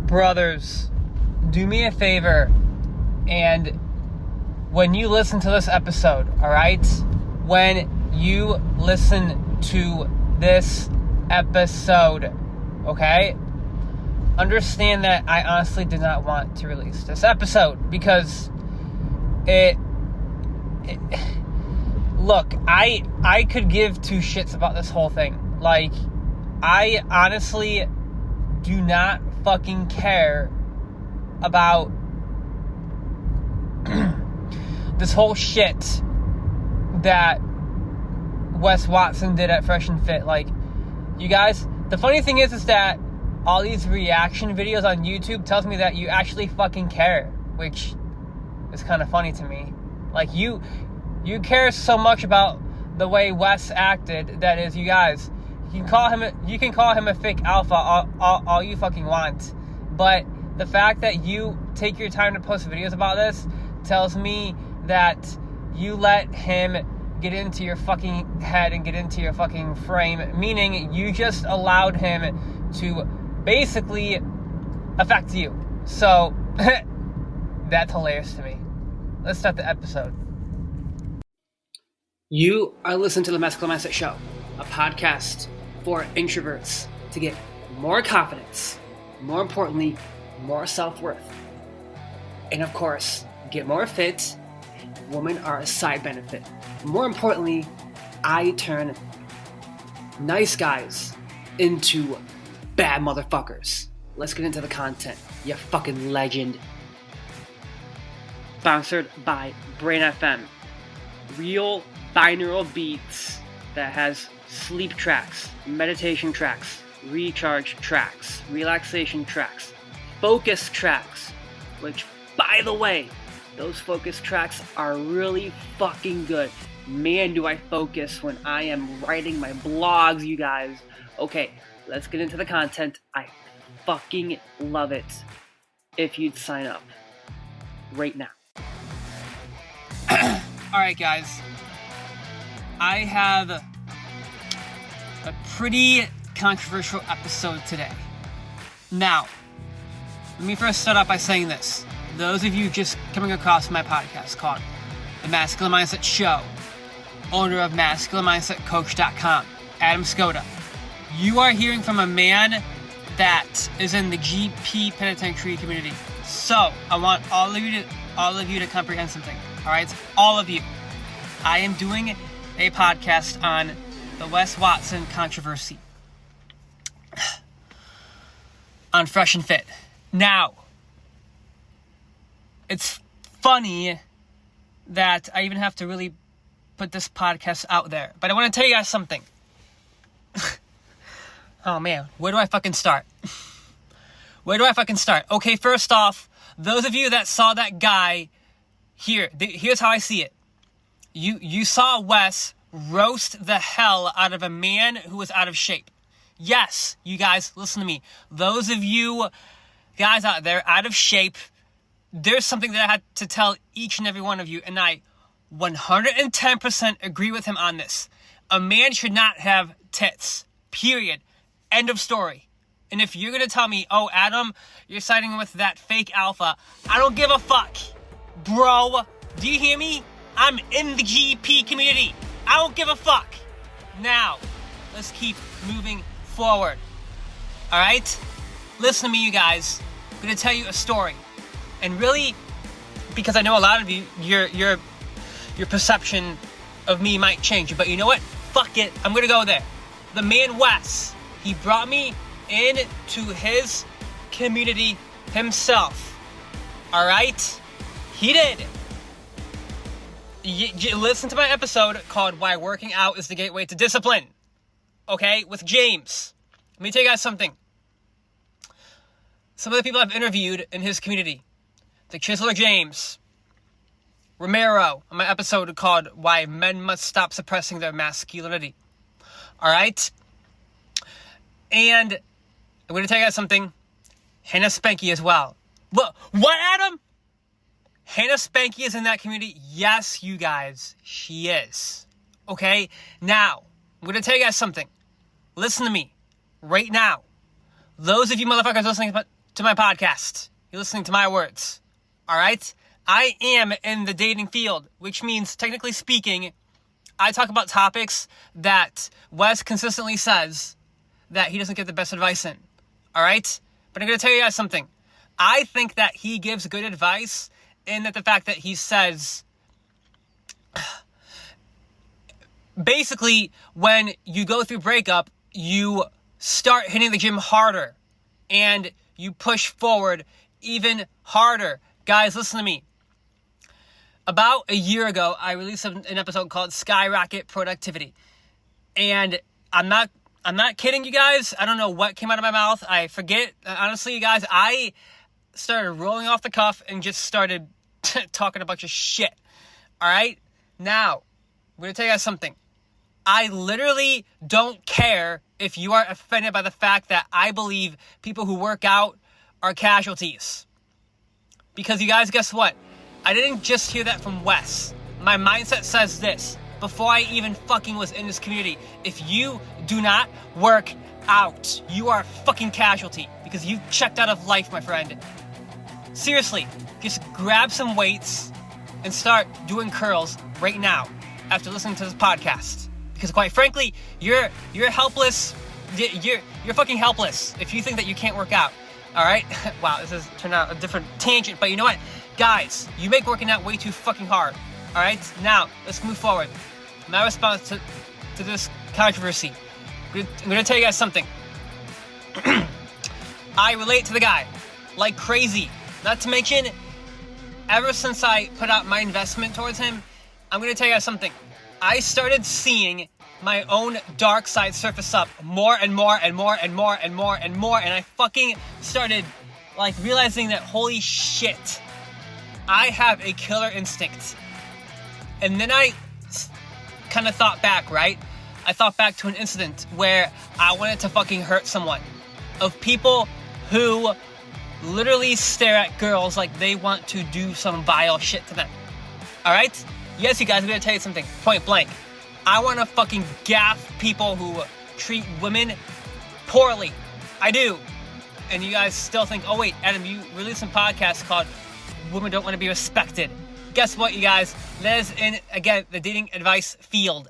brothers, do me a favor, and when you listen to this episode, alright? When you listen to this episode, okay? Understand that I honestly did not want to release this episode because look, I could give two shits about this whole thing. Like, I honestly do not fucking care about this whole shit that Wes Watson did at Fresh and Fit. Like, you guys, the funny thing is that all these reaction videos on YouTube tells me that you actually fucking care, which is kind of funny to me. Like, you care so much about the way Wes acted. That is, you guys, you can call him a fake alpha all you fucking want, but the fact that you take your time to post videos about this tells me that you let him get into your fucking head and get into your fucking frame, meaning you just allowed him to basically affect you. So that's hilarious to me. Let's start the episode. You are listening to the Masculine Mindset Show, a podcast for introverts to get more confidence, more importantly, more self-worth, and of course, get more fit. Women are a side benefit. More importantly, I turn nice guys into bad motherfuckers. Let's get into the content, you fucking legend. Sponsored by Brain FM. Real binaural beats that has sleep tracks, meditation tracks, recharge tracks, relaxation tracks, focus tracks, which, by the way, those focus tracks are really fucking good. Man, do I focus when I am writing my blogs, you guys. Okay, let's get into the content. I fucking love it. If you'd sign up right now. Alright, guys. I have a pretty controversial episode today. Now, let me first start off by saying this. Those of you just coming across my podcast called The Masculine Mindset Show, owner of MasculineMindsetCoach.com, Adam Skoda, you are hearing from a man that is in the GP penitentiary community. So, I want all of you to comprehend something. Alright? All of you. I am doing a podcast on the Wes Watson controversy on Fresh and Fit. Now, it's funny that I even have to really put this podcast out there, but I want to tell you guys something. Oh man, where do I fucking start? Okay, first off, those of you that saw that guy here's how I see it. You saw Wes roast the hell out of a man who was out of shape. Yes, you guys, listen to me. Those of you guys out there out of shape, there's something that I had to tell each and every one of you, and I 110% agree with him on this. A man should not have tits. Period. End of story. And if you're going to tell me, oh, Adam, you're siding with that fake alpha, I don't give a fuck. Bro, do you hear me? I'm in the GP community. I don't give a fuck. Now, let's keep moving forward. Alright? Listen to me, you guys. I'm going to tell you a story. And really, because I know a lot of you, your perception of me might change. But you know what? Fuck it. I'm going to go there. The man Wes, he brought me into his community himself. Alright? He did. Listen to my episode called Why Working Out is the Gateway to Discipline. Okay? With James. Let me tell you guys something. Some of the people I've interviewed in his community. The Chiseler James. Romero. On my episode called Why Men Must Stop Suppressing Their Masculinity. Alright? And I'm going to tell you guys something. Hannah Spanky as well. What, Adam? Hannah Spanky is in that community? Yes, you guys. She is. Okay? Now, I'm going to tell you guys something. Listen to me. Right now. Those of you motherfuckers listening to my podcast. You're listening to my words. All right? I am in the dating field, which means, technically speaking, I talk about topics that Wes consistently says that he doesn't get the best advice in. All right? But I'm going to tell you guys something. I think that he gives good advice in that the fact that he says, basically, when you go through breakup, you start hitting the gym harder and you push forward even harder. Guys, listen to me. About a year ago, I released an episode called Skyrocket Productivity. And I'm not kidding you guys. I don't know what came out of my mouth. I forget. Honestly, you guys, I started rolling off the cuff and just started talking a bunch of shit. All right? Now, I'm going to tell you guys something. I literally don't care if you are offended by the fact that I believe people who work out are casualties. Because you guys, guess what? I didn't just hear that from Wes. My mindset says this. Before I even fucking was in this community, if you do not work out, you are a fucking casualty. Because you've checked out of life, my friend. Seriously, just grab some weights and start doing curls right now after listening to this podcast. Because quite frankly, you're helpless. You're fucking helpless if you think that you can't work out. All right? Wow, this has turned out a different tangent. But you know what? Guys, you make working out way too fucking hard. All right? Now, let's move forward. My response to this controversy. I'm going to tell you guys something. I relate to the guy like crazy. Not to mention, ever since I put out my investment towards him, I'm going to tell you guys something. I started seeing my own dark side surface up more and more and more and more and more and more. And I fucking started realizing that, holy shit, I have a killer instinct. And then I kind of thought back, right? I thought back to an incident where I wanted to fucking hurt someone. Of people who literally stare at girls like they want to do some vile shit to them. Alright? Yes, you guys, I'm going to tell you something. Point blank. I want to fucking gaff people who treat women poorly. I do. And you guys still think, oh wait, Adam, you released some podcast called Women Don't Want to Be Respected. Guess what, you guys? That is in, again, the dating advice field.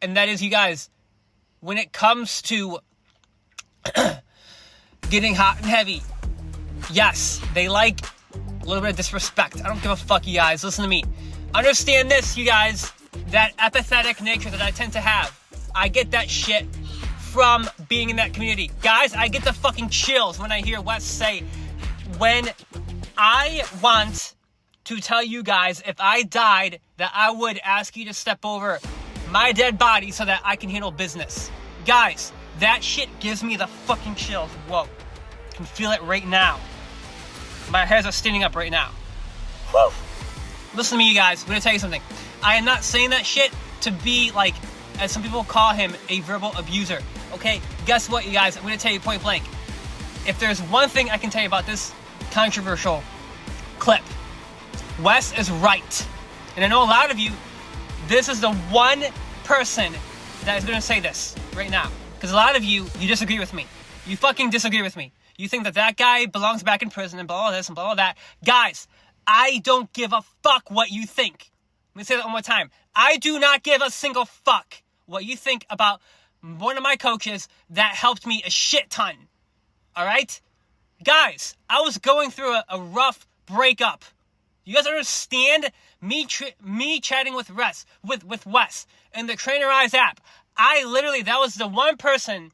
And that is, you guys, when it comes to getting hot and heavy, yes, they like a little bit of disrespect. I don't give a fuck, you guys. Listen to me. Understand this, you guys, that apathetic nature that I tend to have. I get that shit from being in that community. Guys, I get the fucking chills when I hear Wes say, when I want to tell you guys if I died that I would ask you to step over my dead body so that I can handle business. Guys, that shit gives me the fucking chills. Whoa. I can feel it right now. My hairs are standing up right now. Whew. Listen to me, you guys. I'm going to tell you something. I am not saying that shit to be like, as some people call him, a verbal abuser. Okay? Guess what, you guys? I'm going to tell you point blank. If there's one thing I can tell you about this controversial clip, Wes is right. And I know a lot of you, this is the one person that is going to say this right now. Because a lot of you disagree with me. You fucking disagree with me. You think that that guy belongs back in prison and blah, blah, this and blah, blah, that. Guys, I don't give a fuck what you think. Let me say that one more time. I do not give a single fuck what you think about one of my coaches that helped me a shit ton. All right? Guys, I was going through a rough breakup. You guys understand? Me chatting with Wes in the Trainerize app. That was the one person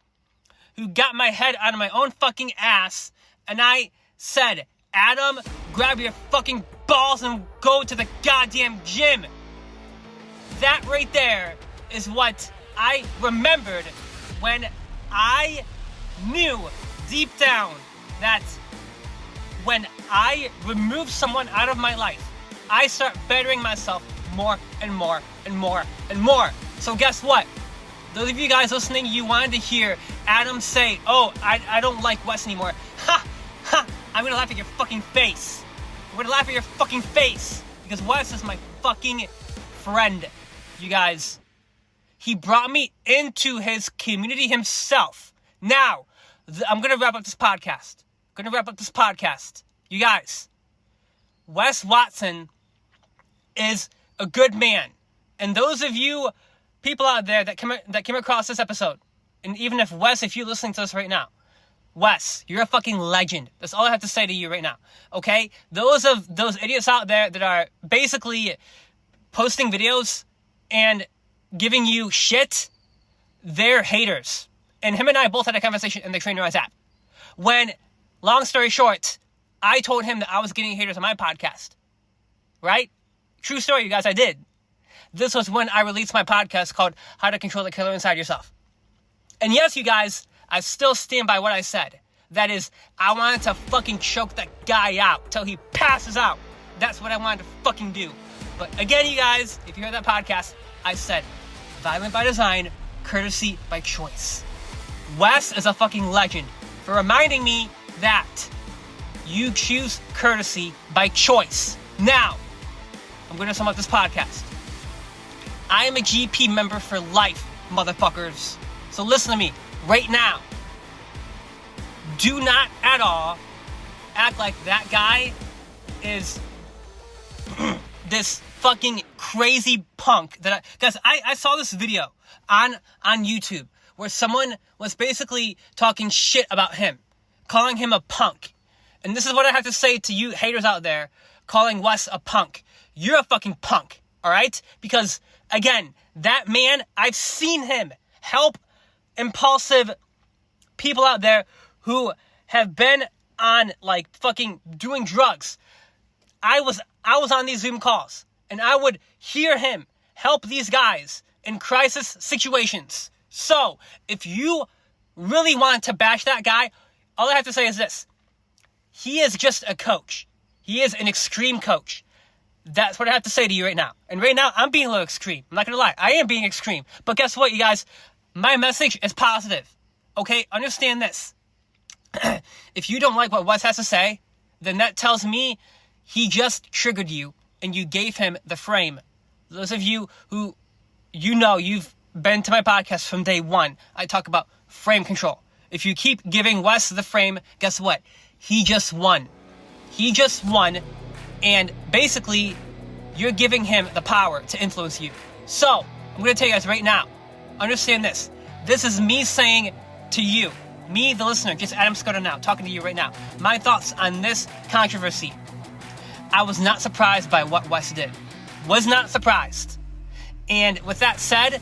who got my head out of my own fucking ass. And I said, Adam, grab your fucking balls and go to the goddamn gym. That right there is what I remembered when I knew deep down that when I remove someone out of my life, I start bettering myself more and more and more and more. So guess what? Those of you guys listening, you wanted to hear Adam say, oh, I don't like Wes anymore. Ha! Ha! I'm gonna laugh at your fucking face. I'm gonna laugh at your fucking face. Because Wes is my fucking friend, you guys. He brought me into his community himself. Now, I'm gonna wrap up this podcast. going to wrap up this podcast. You guys, Wes Watson is a good man. And those of you people out there that came across this episode, and even if Wes, if you're listening to this right now, Wes, you're a fucking legend. That's all I have to say to you right now. Okay? Those idiots out there that are basically posting videos and giving you shit, they're haters. And him and I both had a conversation in the Trainer Eyes app. When, long story short, I told him that I was getting haters on my podcast. Right? True story, you guys, I did. This was when I released my podcast called How to Control the Killer Inside Yourself. And yes, you guys, I still stand by what I said. That is, I wanted to fucking choke that guy out till he passes out. That's what I wanted to fucking do. But again, you guys, if you heard that podcast, I said, violent by design, courtesy by choice. Wes is a fucking legend for reminding me that you choose courtesy by choice. Now, I'm going to sum up this podcast. I am a GP member for life, motherfuckers. So listen to me right now. Do not at all act like that guy is this fucking crazy punk. Guys, I saw this video on YouTube where someone was basically talking shit about him, calling him a punk. And this is what I have to say to you haters out there, calling Wes a punk. You're a fucking punk, all right? Because, again, that man, I've seen him help impulsive people out there who have been on, like, fucking doing drugs. I was on these Zoom calls, and I would hear him help these guys in crisis situations. So, if you really want to bash that guy, all I have to say is this. He is just a coach. He is an extreme coach. That's what I have to say to you right now. And right now, I'm being a little extreme. I'm not going to lie. I am being extreme. But guess what, you guys? My message is positive. Okay? Understand this. If you don't like what Wes has to say, then that tells me he just triggered you and you gave him the frame. Those of you who, you've been to my podcast from day one, I talk about frame control. If you keep giving Wes the frame, guess what? He just won. He just won. And basically, you're giving him the power to influence you. So, I'm going to tell you guys right now, understand this. This is me saying to you, me, the listener, just Adam Scudder now, talking to you right now. My thoughts on this controversy. I was not surprised by what Wes did. Was not surprised. And with that said,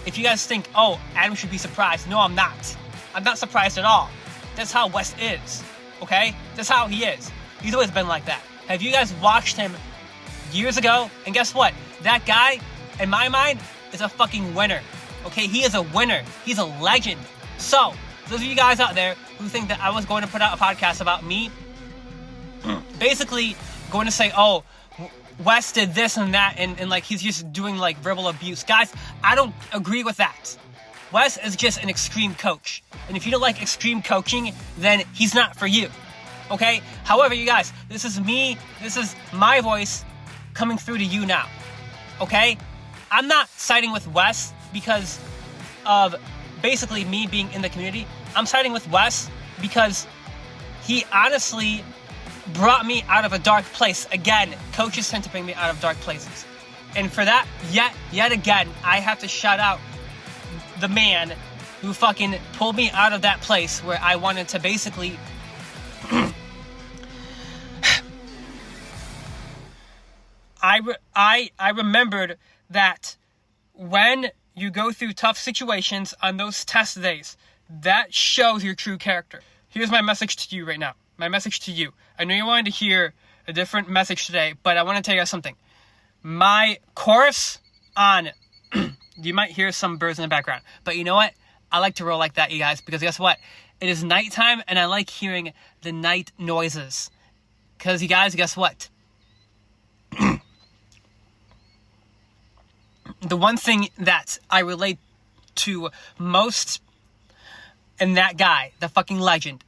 if you guys think, oh, Adam should be surprised. No, I'm not. I'm not surprised at all. That's how Wes is. Okay? That's how he is. He's always been like that. Have you guys watched him years ago? And guess what? That guy, in my mind, is a fucking winner. Okay? He is a winner. He's a legend. So, those of you guys out there who think that I was going to put out a podcast about me, basically going to say, oh, Wes did this and that, and like he's just doing like verbal abuse. Guys, I don't agree with that. Wes is just an extreme coach. And if you don't like extreme coaching, then he's not for you. Okay? However, you guys, this is me, this is my voice coming through to you now. Okay? I'm not siding with Wes because of basically me being in the community. I'm siding with Wes because he honestly brought me out of a dark place. Again, coaches tend to bring me out of dark places. And for that, yet again, I have to shout out the man who fucking pulled me out of that place where I wanted to basically I remembered that when you go through tough situations on those test days, that shows your true character. Here's my message to you right now. My message to you. I know you wanted to hear a different message today, but I want to tell you guys something. My course on, you might hear some birds in the background, but you know what? I like to roll like that, you guys, because guess what? It is nighttime, and I like hearing the night noises. Because you guys, guess what? The one thing that I relate to most in that guy, the fucking legend,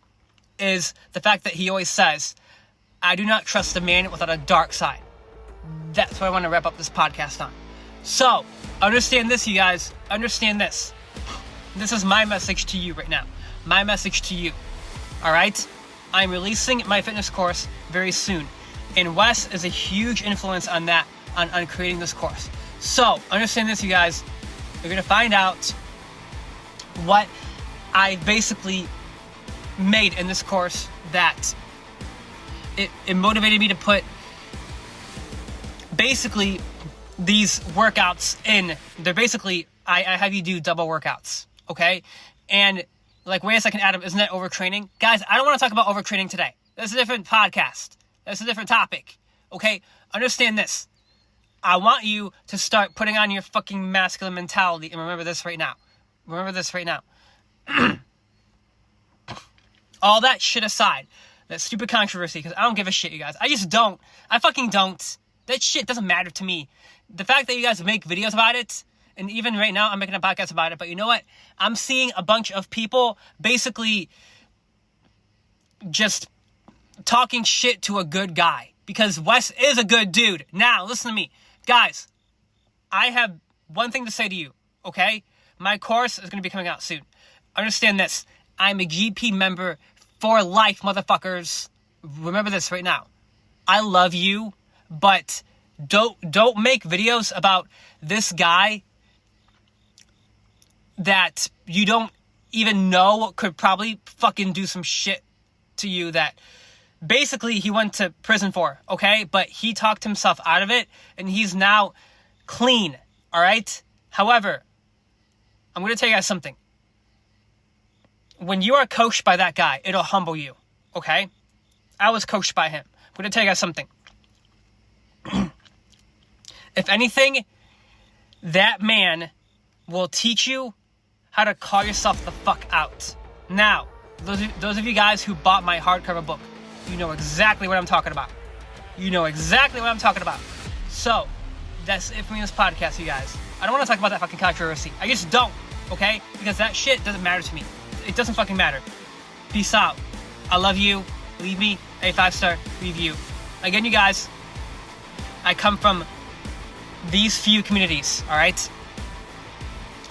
is the fact that he always says, I do not trust a man without a dark side. That's what I want to wrap up this podcast on. So, understand this, you guys. Understand this. This is my message to you right now. My message to you. Alright? I'm releasing my fitness course very soon. And Wes is a huge influence on that, on creating this course. So, understand this, you guys. You're going to find out what I basically made in this course that it motivated me to put basically these workouts in. They're basically, I have you do double workouts, okay? And like, wait a second, Adam, isn't that overtraining? Guys, I don't want to talk about overtraining today. That's a different podcast. That's a different topic, okay? Understand this. I want you to start putting on your fucking masculine mentality, and remember this right now. Remember this right now. All that shit aside, that stupid controversy, because I don't give a shit, you guys. I just don't. I fucking don't. That shit doesn't matter to me. The fact that you guys make videos about it, and even right now I'm making a podcast about it, but you know what? I'm seeing a bunch of people basically just talking shit to a good guy, because Wes is a good dude. Now, listen to me. Guys, I have one thing to say to you, okay? My course is going to be coming out soon. Understand this. I'm a GP member for life, motherfuckers. Remember this right now. I love you, but don't make videos about this guy that you don't even know could probably fucking do some shit to you that basically he went to prison for, okay? But he talked himself out of it, and he's now clean, all right? However, I'm going to tell you guys something. When you are coached by that guy, it'll humble you, okay? I was coached by him. I'm going to tell you guys something. If anything, that man will teach you how to call yourself the fuck out. Now, those of you guys who bought my hardcover book, you know exactly what I'm talking about. You know exactly what I'm talking about. So, that's it for me in this podcast, you guys. I don't want to talk about that fucking controversy. I just don't, okay? Because that shit doesn't matter to me. It doesn't fucking matter. Peace out. I love you. Leave me a 5-star review. Again, you guys, I come from these few communities, all right?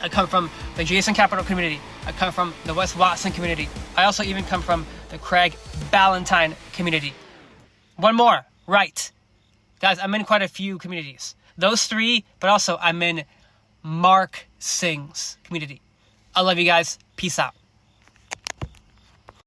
I come from the Jason Capital community. I come from the Wes Watson community. I also even come from the Craig Ballantyne community. One more, right. Guys, I'm in quite a few communities. Those three, but also I'm in Mark Singh's community. I love you guys. Peace out.